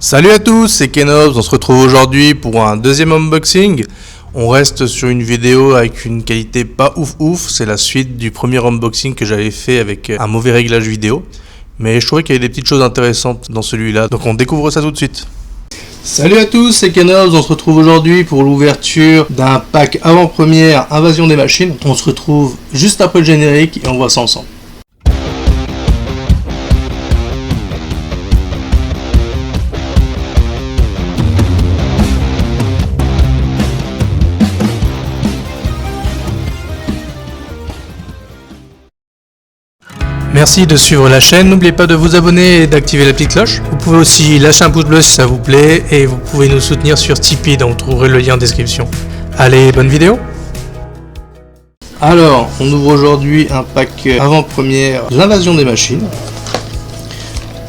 Salut à tous, c'est Kenobs, on se retrouve aujourd'hui pour un deuxième unboxing. On reste sur une vidéo avec une qualité pas ouf, c'est la suite du premier unboxing que j'avais fait avec un mauvais réglage vidéo. Mais je trouvais qu'il y avait des petites choses intéressantes dans celui-là, donc on découvre ça tout de suite. Salut à tous, c'est Kenobs, on se retrouve aujourd'hui pour l'ouverture d'un pack avant-première Invasion des Machines. On se retrouve juste après le générique et on voit ça ensemble. Merci de suivre la chaîne, n'oubliez pas de vous abonner et d'activer la petite cloche. Vous pouvez aussi lâcher un pouce bleu si ça vous plaît et vous pouvez nous soutenir sur Tipeee dont vous trouverez le lien en description. Allez, bonne vidéo. Alors, on ouvre aujourd'hui un pack avant-première L'Invasion des Machines.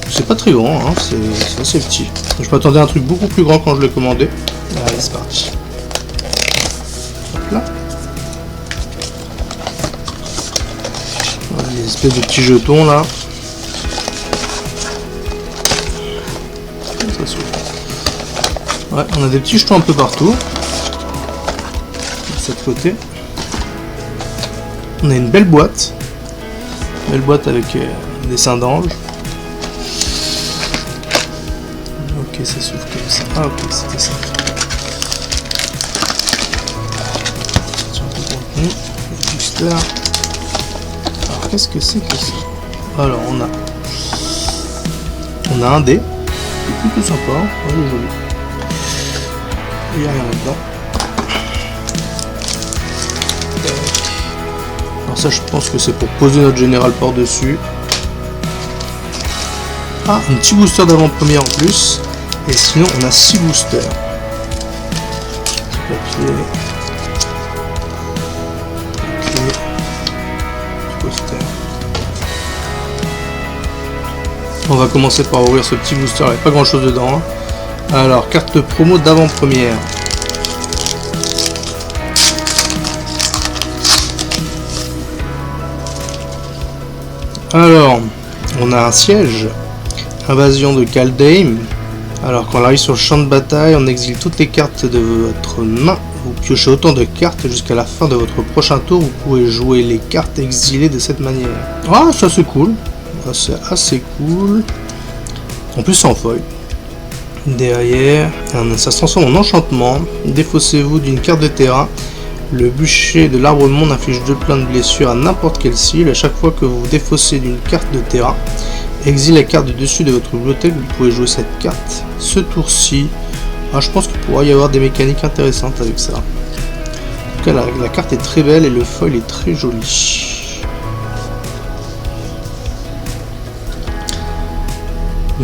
C'est pas très grand, hein, c'est assez petit. Je m'attendais à un truc beaucoup plus grand quand je l'ai commandé. Allez, c'est parti. Hop là. Des espèces de petits jetons là. Ça s'ouvre. Ouais, on a des petits jetons un peu partout. De cette côté. On a une belle boîte. Belle boîte avec des dessins d'ange. Ok, ça s'ouvre comme ça. Ah ok, c'était ça. Les boosters. Qu'est-ce que c'est que ça? Alors on a un dé, c'est plutôt sympa, ouais, il est joli. Il n'y a rien là-dedans. Alors ça je pense que c'est pour poser notre général par-dessus. Ah, un petit booster d'avant-première en plus. Et sinon on a 6 boosters. Papier. On va commencer par ouvrir ce petit booster, il n'y a pas grand chose dedans. Alors, carte promo d'avant-première. Alors, on a un siège. Invasion de Kaldheim. Alors, quand on arrive sur le champ de bataille, on exile toutes les cartes de votre main. Vous piochez autant de cartes jusqu'à la fin de votre prochain tour. Vous pouvez jouer les cartes exilées de cette manière. Ah, ça c'est cool. C'est assez cool. En plus c'est en feuille. Derrière, ça se transforme en enchantement. Défaussez-vous d'une carte de terrain. Le bûcher de l'arbre monde inflige 2 points de blessure à n'importe quelle cible. À chaque fois que vous vous défaussez d'une carte de terrain, exilez la carte du dessus de votre bibliothèque. Vous pouvez jouer cette carte. Ce tour-ci, je pense qu'il pourrait y avoir des mécaniques intéressantes avec ça. En tout cas, la carte est très belle et le foil est très joli.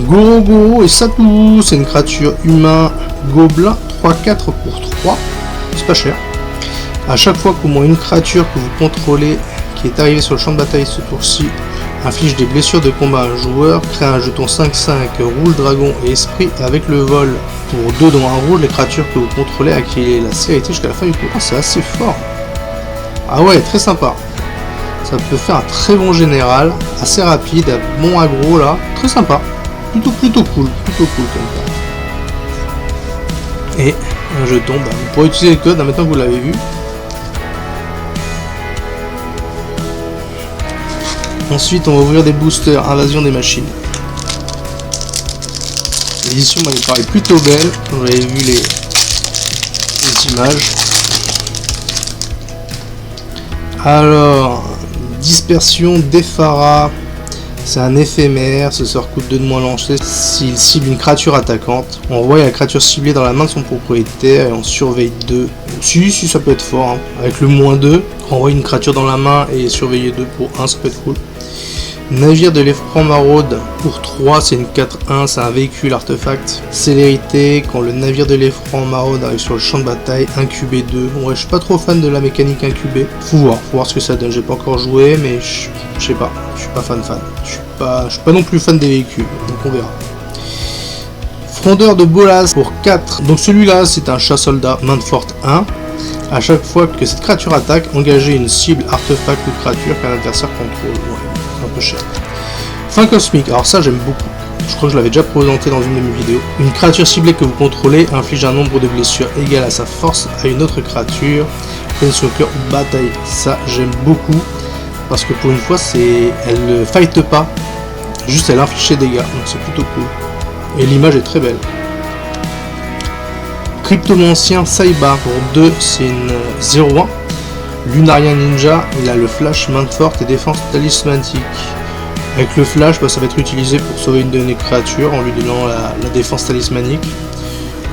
Goro et Satou, c'est une créature humain gobelin 3-4 pour 3, c'est pas cher. À chaque fois qu'au moins une créature que vous contrôlez qui est arrivée sur le champ de bataille ce tour-ci inflige des blessures de combat à un joueur, crée un jeton 5-5 roule dragon et esprit avec le vol pour 2 dont un rouge, les créatures que vous contrôlez acquérir la célérité jusqu'à la fin du tour. C'est assez fort. Ah ouais, très sympa. Ça peut faire un très bon général, assez rapide, bon aggro là, très sympa. Plutôt cool comme ça. Et un jeton, vous pourrez utiliser le code maintenant que vous l'avez vu. Ensuite on va ouvrir des boosters Invasion des Machines. L'édition m'avait paru plutôt belle quand j'avais vu les images. Alors, dispersion d'Ephara. C'est un éphémère, ce sort coûte 2 de moins lancé s'il cible une créature attaquante. On envoie la créature ciblée dans la main de son propriétaire et on surveille 2. Si ça peut être fort, hein. Avec le -2, renvoie une créature dans la main et surveiller 2 pour 1, ça peut être cool. Navire de l'Effroi Maraude pour 3, c'est une 4-1, c'est un véhicule artefact. Célérité, quand le navire de l'Effroi Maraude arrive sur le champ de bataille, incubé 2. Ouais, je suis pas trop fan de la mécanique incubée. Faut voir ce que ça donne. J'ai pas encore joué, mais je sais pas, je suis pas fan. Je suis pas non plus fan des véhicules, donc on verra. Frondeur de Bolas pour 4. Donc celui-là, c'est un chat-soldat main de forte 1. À chaque fois que cette créature attaque, engagez une cible, artefact ou créature qu'un adversaire contrôle. Ouais, c'est un peu cher. Fin cosmique, alors ça j'aime beaucoup. Je crois que je l'avais déjà présenté dans une de mes vidéos. Une créature ciblée que vous contrôlez inflige un nombre de blessures égal à sa force à une autre créature. Pleine sur le cœur ou bataille. Ça, j'aime beaucoup. Parce que pour une fois, elle ne fight pas. Juste, elle inflige ses dégâts. Donc c'est plutôt cool. Et l'image est très belle. Cryptomancien Saiba pour 2, c'est une 0-1. Lunarien Ninja, il a le flash, main forte et défense talismanique. Avec le flash, ça va être utilisé pour sauver une de nos créatures en lui donnant la défense talismanique.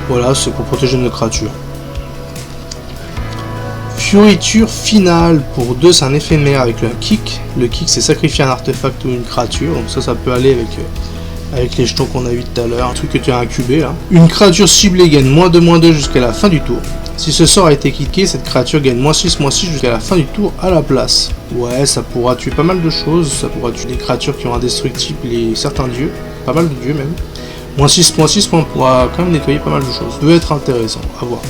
Voilà, c'est pour protéger nos créatures. Fioriture finale pour 2, c'est un éphémère avec le kick. Le kick, c'est sacrifier un artefact ou une créature, donc ça peut aller avec les jetons qu'on a vu tout à l'heure, un truc que tu as incubé là. Une créature ciblée gagne -2/-2 jusqu'à la fin du tour. Si ce sort a été kické, cette créature gagne -6/-6 jusqu'à la fin du tour à la place. Ouais, ça pourra tuer pas mal de choses, ça pourra tuer des créatures qui ont indestructibles et certains dieux, pas mal de dieux même. -6/-6, on pourra quand même nettoyer pas mal de choses. Ça peut être intéressant, à voir.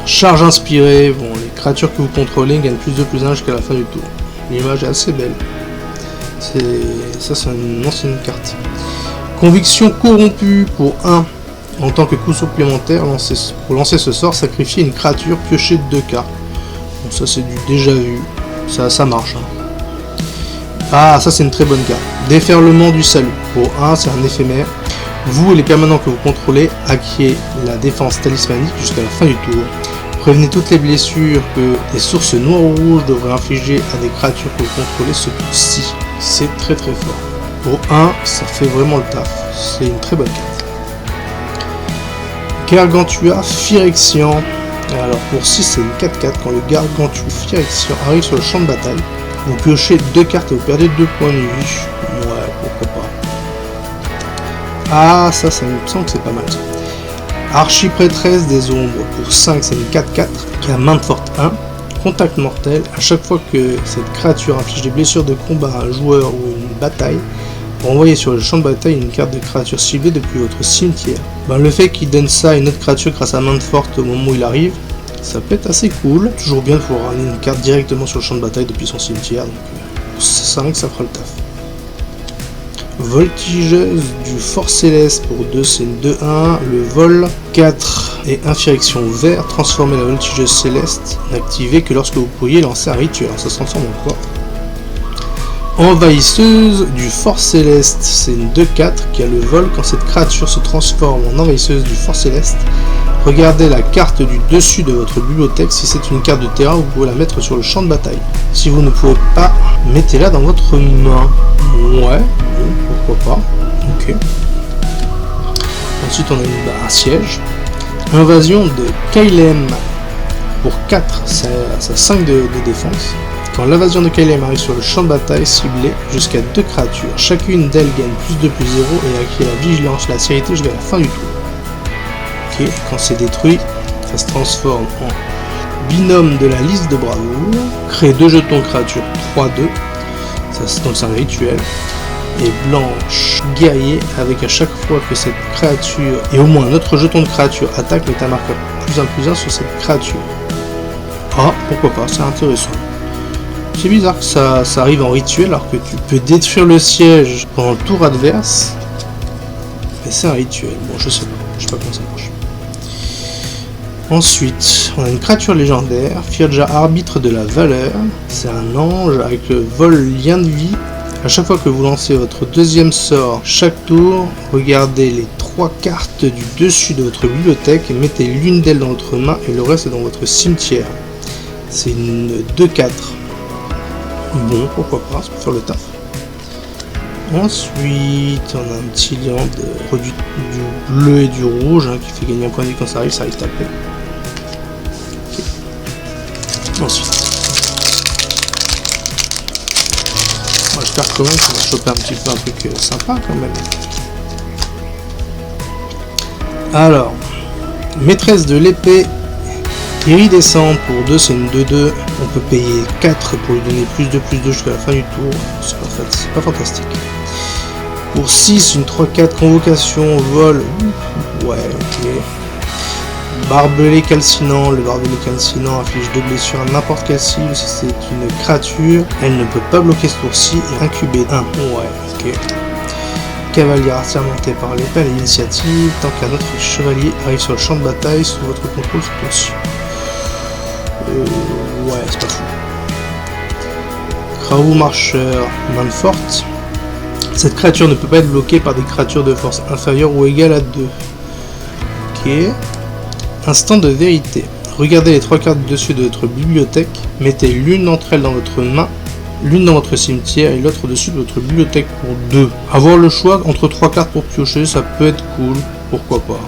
Charge inspirée, bon, les créatures que vous contrôlez gagnent +2/+1 jusqu'à la fin du tour. L'image est assez belle. Ça c'est une ancienne carte. Conviction corrompue pour 1. En tant que coup supplémentaire, pour lancer ce sort, sacrifier une créature piochée de 2 cartes. Bon, ça c'est du déjà vu. Ça marche. Hein. Ah, ça c'est une très bonne carte. Déferlement du salut. Pour 1, c'est un éphémère. Vous et les permanents que vous contrôlez acquièrent la défense talismanique jusqu'à la fin du tour. Prévenez toutes les blessures que des sources noires ou rouges devraient infliger à des créatures que vous contrôlez ce tour-ci. C'est très très fort. Pour 1, ça fait vraiment le taf. C'est une très bonne carte. Gargantua Phyrexian. Alors pour 6, c'est une 4/4. Quand le Gargantua Phyrexian arrive sur le champ de bataille, vous piochez 2 cartes et vous perdez 2 points de vie. Ouais, pourquoi pas. Ah, ça me semble que c'est pas mal. Archiprêtresse des ombres. Pour 5, c'est une 4/4 qui a main forte 1. Contact mortel. À chaque fois que cette créature inflige des blessures de combat à un joueur ou une bataille, renvoyez sur le champ de bataille une carte de créature ciblée depuis votre cimetière. Le fait qu'il donne ça à une autre créature grâce à main forte au moment où il arrive, ça peut être assez cool. Toujours bien de pouvoir ramener une carte directement sur le champ de bataille depuis son cimetière. Donc pour 5, ça fera le taf. Voltigeuse du Fort Céleste pour 2, c'est une 2/1. Le vol 4 et infection vert. Transformez la voltigeuse céleste. N'activez que lorsque vous pourriez lancer un rituel. Alors ça se transforme en quoi? Envahisseuse du Fort Céleste, c'est une 2/4 qui a le vol. Quand cette créature se transforme en envahisseuse du Fort Céleste, regardez la carte du dessus de votre bibliothèque. Si c'est une carte de terrain, vous pouvez la mettre sur le champ de bataille. Si vous ne pouvez pas, mettez-la dans votre main. Ouais, pourquoi pas. Ok. Ensuite, on a un siège. Invasion de Kailem pour 4, ça a 5 de défense. Quand l'invasion de Kailem arrive sur le champ de bataille ciblé jusqu'à 2 créatures, chacune d'elles gagne +2/+0 et acquiert la vigilance, la sécurité jusqu'à la fin du tour. Ok, quand c'est détruit, ça se transforme en binôme de la liste de bravoure, crée 2 jetons créatures 3/2, donc c'est un rituel, et blanche guerrier avec à chaque fois que cette créature et au moins un autre jeton de créature attaque, met un marqueur +1/+1 sur cette créature. Ah, pourquoi pas, c'est intéressant. C'est bizarre que ça arrive en rituel alors que tu peux détruire le siège pendant le tour adverse. Mais c'est un rituel. Bon, je sais pas comment ça marche. Ensuite, on a une créature légendaire, Firja, arbitre de la valeur. C'est un ange avec le vol lien de vie. À chaque fois que vous lancez votre deuxième sort, chaque tour, regardez les 3 cartes du dessus de votre bibliothèque et mettez l'une d'elles dans votre main et le reste est dans votre cimetière. C'est une 2/4. Bon, pourquoi pas, ça peut faire le taf. Ensuite, on a un petit lien de produit du bleu et du rouge qui fait gagner un point de vie quand ça arrive taper. Okay. Ensuite, j'espère quand même qu'on va choper un petit peu un truc sympa quand même. Alors, maîtresse de l'épée iridescente pour 2, c'est une 2/2. On peut payer 4 pour lui donner +2/+2 jusqu'à la fin du tour. C'est pas fantastique. Pour 6, une 3/4 convocation, vol. Ouais, ok. Barbelé calcinant. Le barbelé calcinant inflige 2 blessures à n'importe quelle cible. Si c'est une créature, elle ne peut pas bloquer ce tour-ci et incuber 1. Ouais, ok. cavalière assermenté par l'épée à l'initiative, tant qu'un autre chevalier arrive sur le champ de bataille sous votre contrôle ce tour-ci. Ouais, c'est pas fou. Kraou marcheur, main forte. Cette créature ne peut pas être bloquée par des créatures de force inférieure ou égale à 2. Ok. Instant de vérité. Regardez les 3 cartes dessus de votre bibliothèque, mettez l'une d'entre elles dans votre main, l'une dans votre cimetière et l'autre au-dessus de votre bibliothèque pour 2. Avoir le choix entre 3 cartes pour piocher, ça peut être cool, pourquoi pas.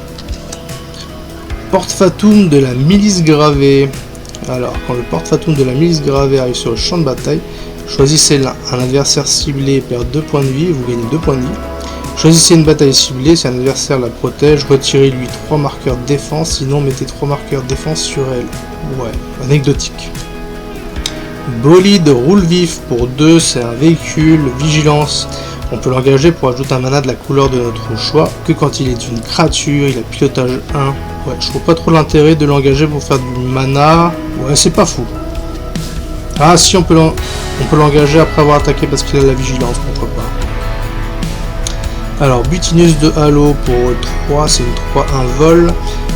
Porte-Fatum de la milice gravée. Alors, quand le porte-Fatum de la milice gravée arrive sur le champ de bataille, choisissez l'un. Un adversaire ciblé perd 2 points de vie et vous gagnez 2 points de vie. Choisissez une bataille ciblée, si un adversaire la protège, retirez-lui 3 marqueurs défense, sinon mettez 3 marqueurs défense sur elle. Ouais, anecdotique. Bolide roule vif pour 2, c'est un véhicule, vigilance. On peut l'engager pour ajouter un mana de la couleur de notre choix, que quand il est une créature, il a pilotage 1. Ouais, je trouve pas trop l'intérêt de l'engager pour faire du mana. Ouais, c'est pas fou. Ah si, on peut l'engager après avoir attaqué parce qu'il a la vigilance, pourquoi pas. Alors, butineuse de Halo pour 3, c'est une 3-1 vol.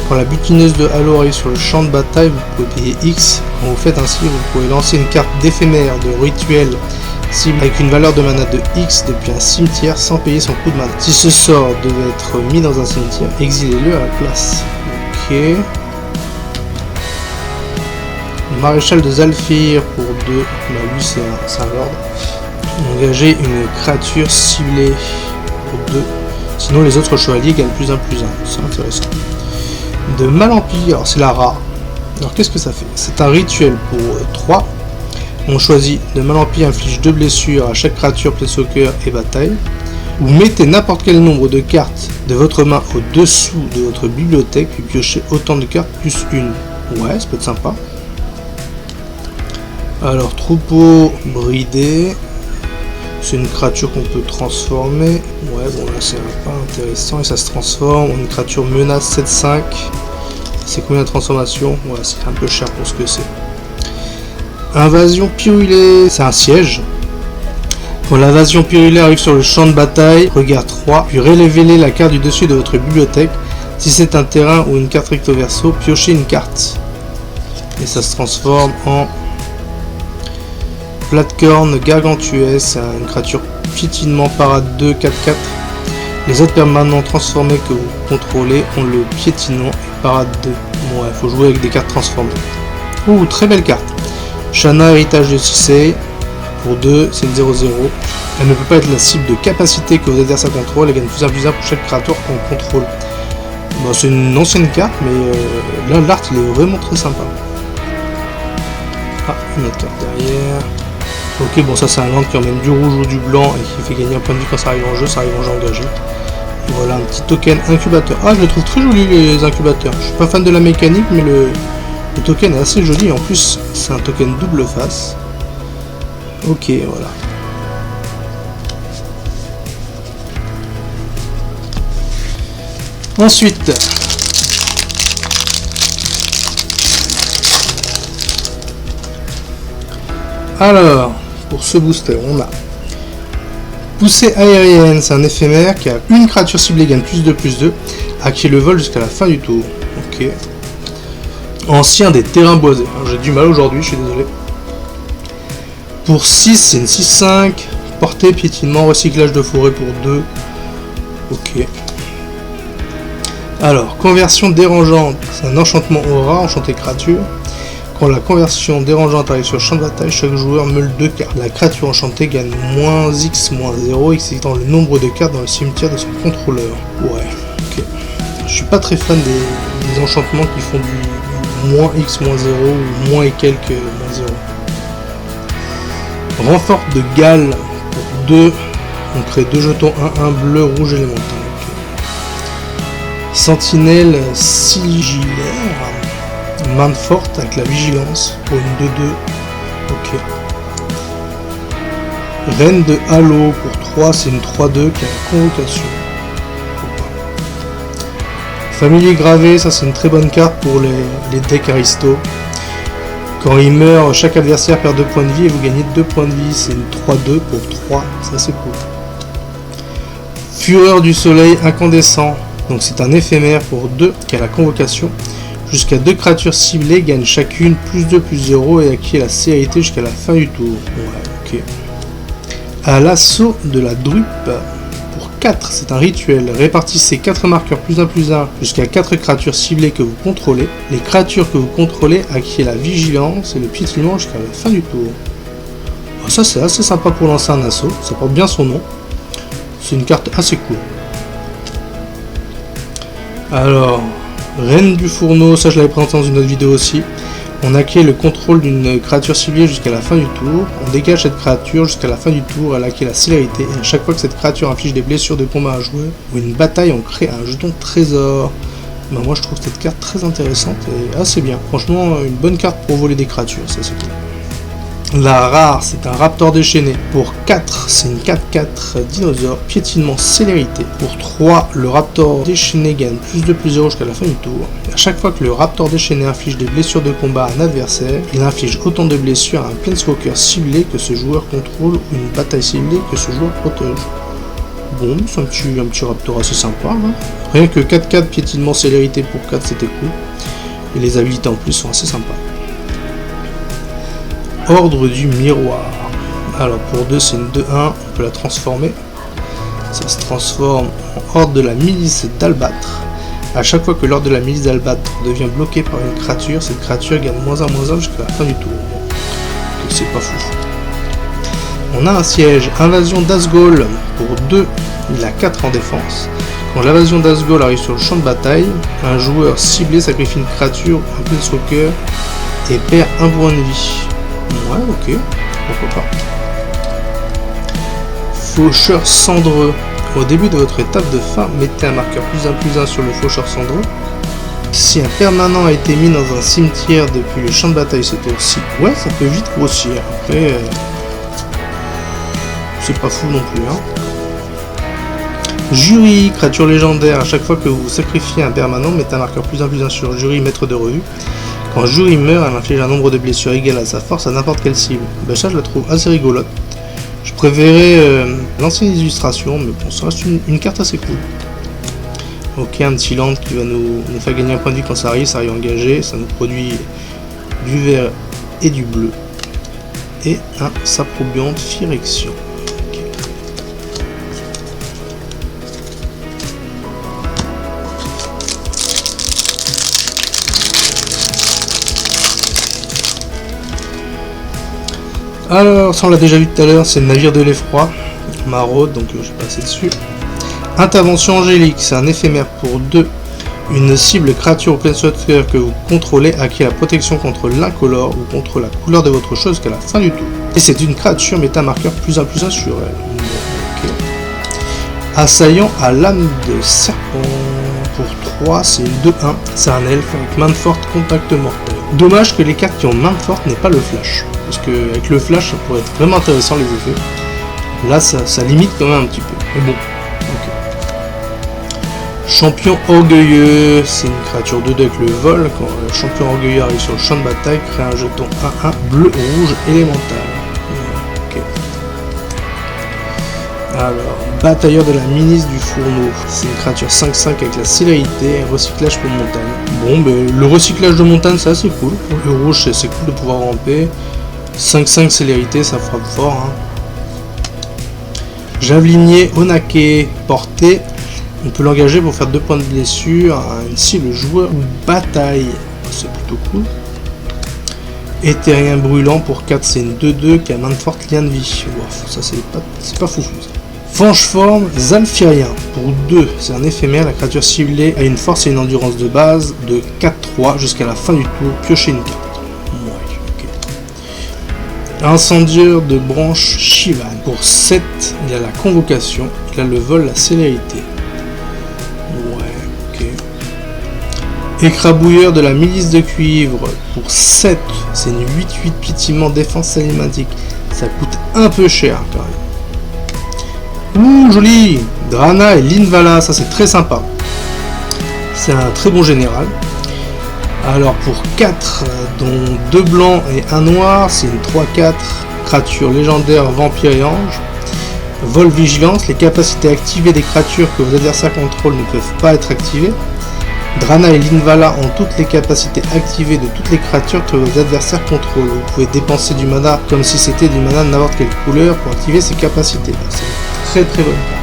Quand la butineuse de Halo arrive sur le champ de bataille, vous pouvez payer X. Quand vous faites ainsi, vous pouvez lancer une carte d'éphémère de rituel cible avec une valeur de mana de X depuis un cimetière sans payer son coût de mana. Si ce sort devait être mis dans un cimetière, exilez-le à la place. Ok. Maréchal de Zalfir pour 2, bah lui c'est un lord. Engagez une créature ciblée. 2. Sinon les autres chevaliers gagnent +1/+1, c'est intéressant. De Mal-Empire, c'est la rare. Alors qu'est-ce que ça fait? C'est un rituel pour 3. On choisit de Mal-Empire inflige 2 blessures à chaque créature, planeswalker et bataille. Vous mettez n'importe quel nombre de cartes de votre main au-dessous de votre bibliothèque, puis piochez autant de cartes plus 1. Ouais, ça peut être sympa. Alors troupeau bridé. C'est une créature qu'on peut transformer. Ouais, bon là c'est pas intéressant et ça se transforme en une créature menace 7/5. C'est combien de transformation? Ouais, c'est un peu cher pour ce que c'est. Invasion pyrulée, c'est un siège. Quand l'invasion pyrulée arrive sur le champ de bataille, regarde 3, puis relevez la carte du dessus de votre bibliothèque. Si c'est un terrain ou une carte recto verso, piochez une carte. Et ça se transforme en Platecorne gargantuesque, c'est une créature piétinement parade 2, 4-4. Les autres permanents transformés que vous contrôlez ont le piétinement et parade 2. Bon, ouais, faut jouer avec des cartes transformées. Ouh, très belle carte. Shanna, héritage de Cissé, pour 2, c'est une 0-0. Elle ne peut pas être la cible de capacité que vos adversaires contrôlent, elle gagne +1/+1 pour chaque créature qu'on contrôle. Bon, c'est une ancienne carte, mais là l'art il est vraiment très sympa. Ah, une autre carte derrière. Ok, bon ça c'est un land qui emmène du rouge ou du blanc et qui fait gagner un point de vie quand ça arrive en jeu, ça arrive en jeu engagé. Et voilà un petit token incubateur. Ah, je le trouve très joli les incubateurs. Je suis pas fan de la mécanique, mais le token est assez joli. En plus, c'est un token double face. Ok, voilà. Ensuite, alors, pour ce booster, on a Poussée aérienne, c'est un éphémère qui a une créature ciblée gagne +2/+2, acquiert le vol jusqu'à la fin du tour. Ok. Ancien des terrains boisés. J'ai du mal aujourd'hui, je suis désolé. Pour 6, c'est une 6/5. Portée, piétinement, recyclage de forêt pour 2. Ok. Alors, conversion dérangeante, c'est un enchantement aura, enchanté créature. Quand la conversion dérangeante arrive sur le champ de bataille, chaque joueur meule 2 cartes. La créature enchantée gagne -X/-0, excitant le nombre de cartes dans le cimetière de son contrôleur. Ouais, ok. Je suis pas très fan des enchantements qui font du -X/-0 ou moins et quelques -0. Renfort de Galles pour 2. On crée 2 jetons 1/1 bleu, rouge élémental. Okay. Sentinelle sigillaire. Main forte avec la vigilance pour une 2/2. Ok. Reine de Halo pour 3, c'est une 3/2 qui a la convocation. Familier gravé, ça c'est une très bonne carte pour les decks aristo. Quand il meurt, chaque adversaire perd 2 points de vie et vous gagnez 2 points de vie. C'est une 3/2 pour 3, ça c'est cool. Fureur du soleil incandescent. Donc c'est un éphémère pour 2 qui a la convocation. Jusqu'à 2 créatures ciblées gagnent chacune +2/+0 et acquiert la célérité jusqu'à la fin du tour. Ouais, ok. À l'assaut de la drupe. Pour 4, c'est un rituel. Répartissez 4 marqueurs +1/+1 jusqu'à 4 créatures ciblées que vous contrôlez. Les créatures que vous contrôlez acquièrent la vigilance et le piétinement jusqu'à la fin du tour. Alors ça c'est assez sympa pour lancer un assaut, ça porte bien son nom. C'est une carte assez cool. Alors, Reine du fourneau, ça je l'avais présenté dans une autre vidéo aussi. On acquiert le contrôle d'une créature ciblée jusqu'à la fin du tour. On dégage cette créature jusqu'à la fin du tour, elle acquiert la célérité. Et à chaque fois que cette créature inflige des blessures de combat à un joueur ou une bataille, on crée un jeton trésor. Ben moi je trouve cette carte très intéressante et assez bien. Franchement, une bonne carte pour voler des créatures, ça c'est cool. La rare, c'est un raptor déchaîné. Pour 4, c'est une 4/4 dinosaure, piétinement célérité. Pour 3, le raptor déchaîné gagne +2/+0 jusqu'à la fin du tour. Et à chaque fois que le raptor déchaîné inflige des blessures de combat à un adversaire, il inflige autant de blessures à un planeswalker ciblé que ce joueur contrôle ou une bataille ciblée que ce joueur protège. Bon, c'est un petit raptor assez sympa. Hein. Rien que 4/4 piétinement célérité pour 4, c'était cool. Et les habilités en plus sont assez sympas. Ordre du miroir. Alors pour 2 c'est une 2/1, on peut la transformer. Ça se transforme en ordre de la milice d'Albâtre. A chaque fois que l'ordre de la milice d'Albâtre devient bloqué par une créature, cette créature gagne -1/-1 jusqu'à la fin du tour. Donc c'est pas fou. On a un siège, invasion d'Asgol. Pour 2, il a 4 en défense. Quand l'invasion d'Asgol arrive sur le champ de bataille, un joueur ciblé sacrifie une créature, un planeswalker, et perd 1 point de vie. Ouais, ok, pourquoi pas. Faucheur cendreux. Au début de votre étape de fin, mettez un marqueur +1/+1 sur le faucheur cendreux. Si un permanent a été mis dans un cimetière depuis le champ de bataille ce tour-ci, ouais, ça peut vite grossir. Après, c'est pas fou non plus. Hein. Jury, créature légendaire. À chaque fois que vous sacrifiez un permanent, mettez un marqueur +1/+1 sur Jury, maître de revue. Quand Jury meurt, elle inflige un nombre de blessures égal à sa force à n'importe quelle cible. Ben ça, je la trouve assez rigolote. Je préférais l'ancienne illustration, mais bon, ça reste une carte assez cool. Ok, un petit land qui va nous faire gagner un point de vie quand ça arrive engagé. Ça nous produit du vert et du bleu. Et un Saprobiante Phyrexian. Alors, ça on l'a déjà vu tout à l'heure, c'est le navire de l'effroi, maraude, donc je vais passer dessus. Intervention angélique, c'est un éphémère pour 2. Une cible créature ou planeswalker que vous contrôlez acquiert la protection contre l'incolore ou contre la couleur de votre chose jusqu'à la fin du tour. Et c'est une créature méta-marqueur +1/+1 sur elle. Okay. Assaillant à l'âme de serpent. Pour 3, c'est une 2/1. C'est un elfe avec main forte, contact mortel. Dommage que les cartes qui ont main forte n'aient pas le flash. Parce qu'avec le flash, ça pourrait être vraiment intéressant les effets. Là, ça limite quand même un petit peu. Mais bon, ok. Champion orgueilleux, c'est une créature 2/2 avec le vol. Quand le champion orgueilleux arrive sur le champ de bataille, crée un jeton 1/1 bleu-rouge élémental. Ok. Alors, batailleur de la milice du fourneau. C'est une créature 5/5 avec la célérité et recyclage pour montagne. Bon, ben, le recyclage de montagne, c'est assez cool. Pour le rouge, c'est cool de pouvoir ramper. 5/5 célérité, ça frappe fort. Hein. Javelinier Onake, portée. On peut l'engager pour faire 2 points de blessure à une cible joueur ou bataille. C'est plutôt cool. Éthérien brûlant pour 4, c'est une 2/2 qui a main forte, lien de vie. Wow, ça c'est pas fou. Fangeforme Zalfirien pour 2, c'est un éphémère, la créature ciblée a une force et une endurance de base de 4/3 jusqu'à la fin du tour, piochez une carte. Incendieur de branche Shivan. Pour 7, il a la convocation, il a le vol, la célérité. Ouais, ok. Écrabouilleur de la milice de cuivre. Pour 7, c'est une 8/8 piétinement défense alématique. Ça coûte un peu cher quand même. Ouh, joli. Drana et Linvala, ça c'est très sympa. C'est un très bon général. Alors pour 4, dont 2 blancs et 1 noir, c'est une 3/4, créature légendaire, vampire et ange. Vol Vigilance, les capacités activées des créatures que vos adversaires contrôlent ne peuvent pas être activées. Drana et Linvala ont toutes les capacités activées de toutes les créatures que vos adversaires contrôlent. Vous pouvez dépenser du mana comme si c'était du mana de n'importe quelle couleur pour activer ces capacités. C'est une très bonne carte.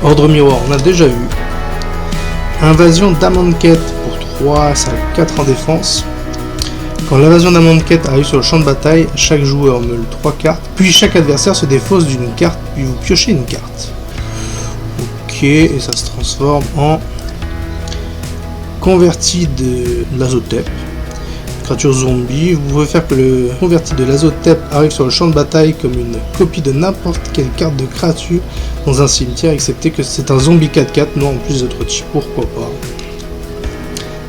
Ordre Miroir, on a déjà vu. Invasion d'Amonkhet pour 3, ça a 4 en défense. Quand l'invasion d'Amonkhet arrive sur le champ de bataille, chaque joueur meule 3 cartes, puis chaque adversaire se défausse d'une carte, puis vous piochez une carte. Ok, et ça se transforme en converti de l'Azotep. Créature zombie, vous pouvez faire que le converti de l'Azotep arrive sur le champ de bataille comme une copie de n'importe quelle carte de créature dans un cimetière, excepté que c'est un zombie 4/4, non en plus d'autres types, pourquoi pas.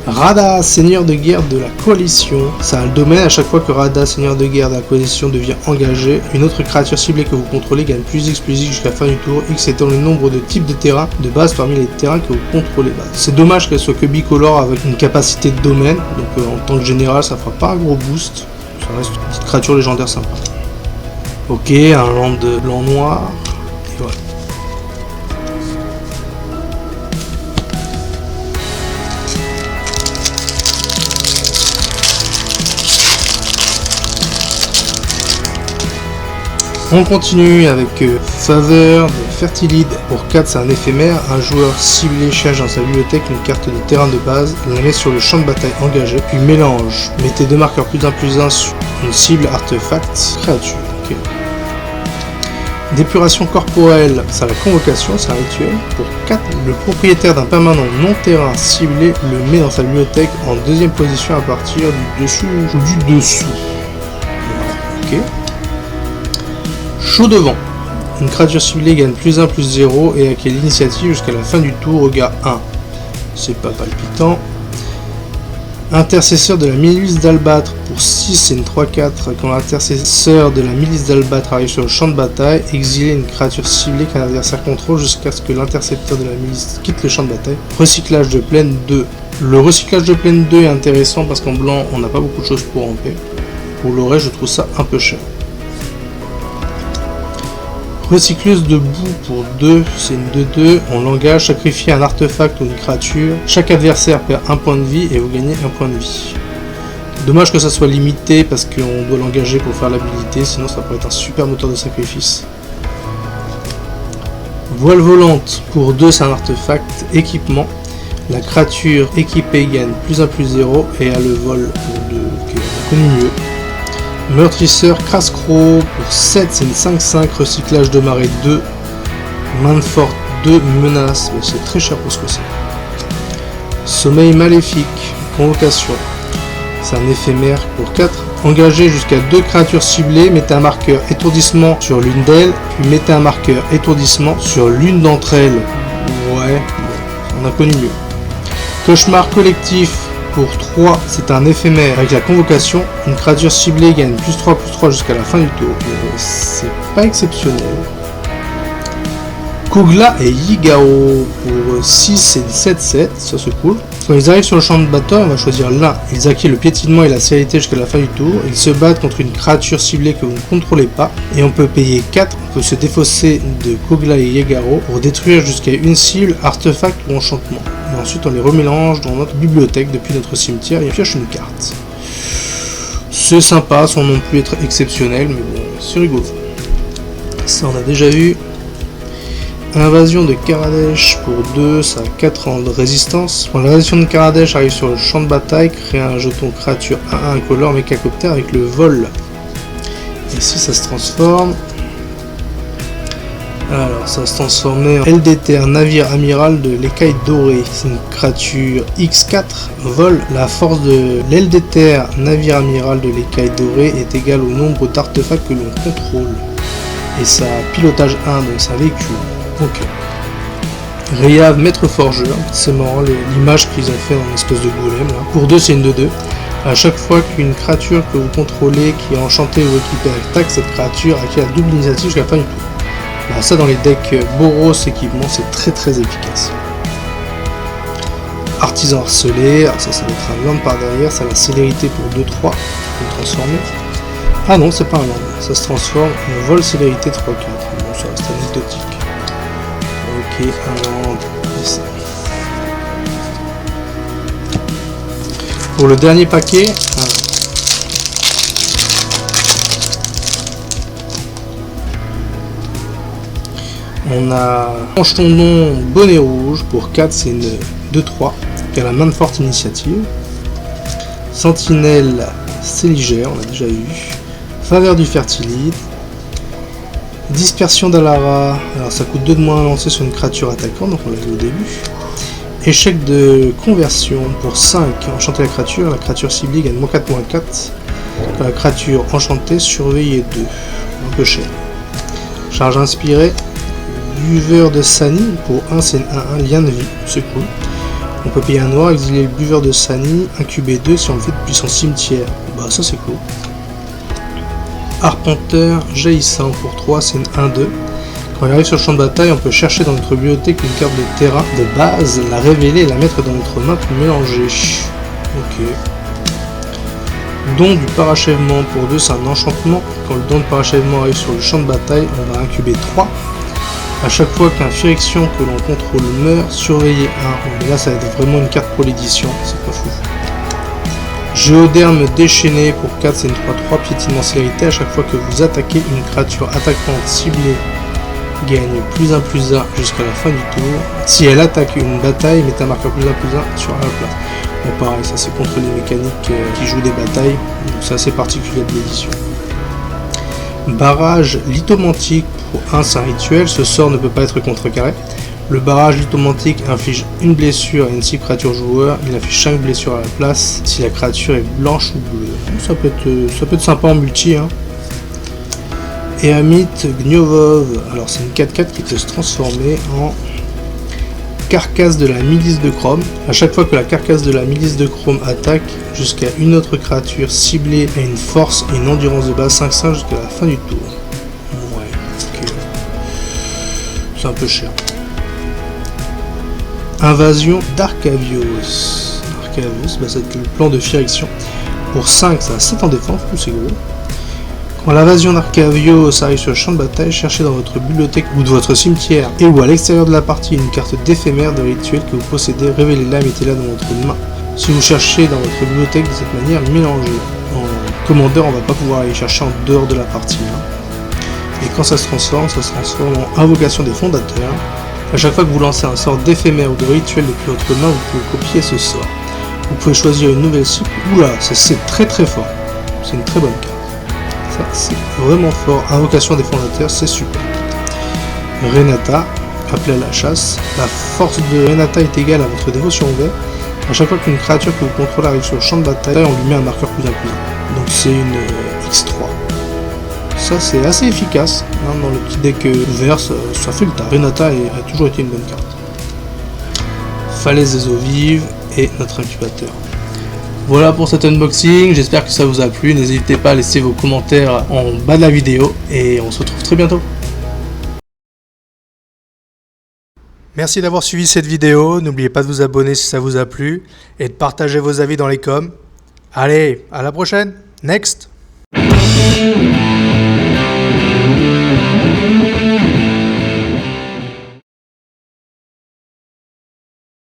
Radha, seigneur de guerre de la coalition. Ça a le domaine, à chaque fois que Radha, seigneur de guerre de la coalition devient engagé, une autre créature ciblée que vous contrôlez gagne plus d'explosifs jusqu'à la fin du tour, X étant le nombre de types de terrain de base parmi les terrains que vous contrôlez. C'est dommage qu'elle soit que bicolore avec une capacité de domaine, donc en tant que général ça fera pas un gros boost, ça reste une petite créature légendaire sympa. Ok, un land blanc-noir, et voilà. On continue avec Faveur de Fertilide. Pour 4, c'est un éphémère. Un joueur ciblé cherche dans sa bibliothèque une carte de terrain de base, la met sur le champ de bataille engagé, puis mélange. Mettez 2 marqueurs +1/+1 sur une cible artefact créature. Okay. D'épuration corporelle, c'est la convocation, c'est un rituel. Pour 4, le propriétaire d'un permanent non-terrain ciblé le met dans sa bibliothèque en 2e position à partir du dessus ou du dessous. Ok. Chaud devant. Une créature ciblée gagne +1/+0 et acquiert l'initiative jusqu'à la fin du tour au gars 1. C'est pas palpitant. Intercesseur de la milice d'Albâtre. Pour 6, c'est une 3/4. Quand l'intercesseur de la milice d'Albâtre arrive sur le champ de bataille, exilez une créature ciblée qu'un adversaire contrôle jusqu'à ce que l'intercepteur de la milice quitte le champ de bataille. Recyclage de plaine 2. Le recyclage de plaine 2 est intéressant parce qu'en blanc, on n'a pas beaucoup de choses pour ramper. Pour l'oreille, je trouve ça un peu cher. Recycleuse de boue pour 2, c'est une 2/2, on l'engage, sacrifiez un artefact ou une créature, chaque adversaire perd 1 point de vie et vous gagnez 1 point de vie. Dommage que ça soit limité parce qu'on doit l'engager pour faire l'habilité, sinon ça pourrait être un super moteur de sacrifice. Voile volante pour 2, c'est un artefact, équipement, la créature équipée gagne +1/+0 et a le vol pour 2, ok, on a connu mieux. Meurtrisseur Crasse-Croc pour 7, c'est une 5/5, recyclage de marée 2, main forte 2, menace, mais c'est très cher pour ce que c'est. Sommeil maléfique, convocation, c'est un éphémère pour 4. Engagez jusqu'à 2 créatures ciblées, mettez un marqueur étourdissement sur l'une d'elles, puis mettez un marqueur étourdissement sur l'une d'entre elles. Ouais, on a connu mieux. Cauchemar collectif. Pour 3, c'est un éphémère avec la convocation. Une créature ciblée gagne +3/+3 jusqu'à la fin du tour. C'est pas exceptionnel. Kogla et Yigao. Pour 6, c'est une 7/7. Ça c'est cool. Quand ils arrivent sur le champ de bataille, on va choisir l'un. Ils acquièrent le piétinement et la célérité jusqu'à la fin du tour. Ils se battent contre une créature ciblée que vous ne contrôlez pas. Et on peut payer 4. On peut se défausser de Kogla et Yigao pour détruire jusqu'à une cible, artefact ou enchantement. Et ensuite on les remélange dans notre bibliothèque depuis notre cimetière et on pioche une carte. C'est sympa sans non plus être exceptionnel, mais bon, c'est rigolo. Ça on a déjà vu. Invasion de Karadesh pour 2, ça a 4 ans de résistance. Quand l'invasion de Karadesh arrive sur le champ de bataille, créez un jeton créature 1/1 incolore mécacoptère avec le vol. Ici ça se transforme. Alors ça va se transformer en LDT, un navire amiral de l'écaille dorée. C'est une créature X4, vol. La force de l'LDT, navire amiral de l'écaille dorée, est égale au nombre d'artefacts que l'on contrôle. Et ça a pilotage 1, donc c'est un véhicule. Ok. Riav, maître forgeur. C'est marrant l'image qu'ils ont fait dans une espèce de golem là. Pour 2, c'est une 2/2. À chaque fois qu'une créature que vous contrôlez qui est enchantée ou équipée attaque, cette créature acquiert la double initiative jusqu'à la fin du tour. Alors ça dans les decks Boros équipement c'est très efficace. Artisan harcelé, alors ça va être un land par derrière, ça a la célérité pour 2/3, pour le transformer. Ah non, c'est pas un land, ça se transforme en vol célérité 3-4. Bon, ça reste anecdotique. Ok, un land. Pour le dernier paquet, on a Ange Tondon, bonnet rouge, pour 4 c'est une 2-3, qui a la main de forte initiative. Sentinelle, c'est légère, on l'a déjà eu. Faveur du Fertilide. Dispersion d'Alara, alors ça coûte 2 de moins à lancer sur une créature attaquante, donc on l'a vu au début. Échec de conversion pour 5, enchanter la créature ciblée gagne -4/-4. Quand la créature enchantée surveillée 2, un peu cher. Charge inspirée, buveur de Sani, pour 1 c'est un lien de vie, c'est cool. On peut payer un noir, exiler le buveur de Sani, incuber 2 si on le fait depuis son cimetière. Bah ça c'est cool. Arpenteur jaillissant pour 3 c'est une 1-2. Quand il arrive sur le champ de bataille, on peut chercher dans notre bibliothèque une carte de terrain de base, la révéler et la mettre dans notre main pour mélanger. Ok. Don du parachèvement pour 2, c'est un enchantement. Quand le don de parachèvement arrive sur le champ de bataille, on va incuber 3. A chaque fois qu'un Phyrexian que l'on contrôle meurt, surveillez 1. Là, ça va être vraiment une carte pour l'édition, c'est pas fou. Géoderme déchaîné pour 4, c'est une 3-3, piétinement célérité. À chaque fois que vous attaquez une créature attaquante ciblée, gagne +1/+1 jusqu'à la fin du tour. Si elle attaque une bataille, mettez un marqueur +1/+1 sur la place. Bon pareil, ça c'est contre les mécaniques qui jouent des batailles, donc c'est assez particulier de l'édition. Barrage lithomantique pour 1, c'est un rituel, ce sort ne peut pas être contrecarré. Le barrage lithomantique inflige une blessure à une cible créature joueur, il inflige 5 blessures à la place si la créature est blanche ou bleue. Ça peut être sympa en multi, hein. Eamit Gnovov, alors c'est une 4-4 qui peut se transformer en carcasse de la milice de Chrome. A chaque fois que la carcasse de la milice de Chrome attaque jusqu'à une autre créature ciblée à une force et une endurance de base 5-5 jusqu'à la fin du tour. Ouais, ok. C'est un peu cher. Invasion d'Arcavios. Arcavios, bah c'est le plan de Phyrexian. Pour 5, ça a 7 en défense, c'est gros. Quand l'invasion d'Arcavios arrive sur le champ de bataille, cherchez dans votre bibliothèque ou de votre cimetière et ou à l'extérieur de la partie une carte d'éphémère de rituel que vous possédez, révélez-la et mettez-la dans votre main. Si vous cherchez dans votre bibliothèque de cette manière, mélangez. En commandeur, on va pas pouvoir aller chercher en dehors de la partie. Et quand ça se transforme en invocation des fondateurs. A chaque fois que vous lancez un sort d'éphémère ou de rituel depuis votre main, vous pouvez copier ce sort. Vous pouvez choisir une nouvelle cible. Oula, c'est très très fort. C'est une très bonne carte. Ça, c'est vraiment fort. Invocation des fondateurs, c'est super. Renata, appelée à la chasse. La force de Renata est égale à votre dévotion vert. À chaque fois qu'une créature que vous contrôlez arrive sur le champ de bataille, on lui met un marqueur +1/+1. Donc c'est une X3. Ça, c'est assez efficace. Hein, dans le petit deck vert, ça fait le tas. Renata a toujours été une bonne carte. Falaise des eaux vives et notre incubateur. Voilà pour cet unboxing, j'espère que ça vous a plu, n'hésitez pas à laisser vos commentaires en bas de la vidéo et on se retrouve très bientôt. Merci d'avoir suivi cette vidéo, n'oubliez pas de vous abonner si ça vous a plu et de partager vos avis dans les coms. Allez, à la prochaine, next!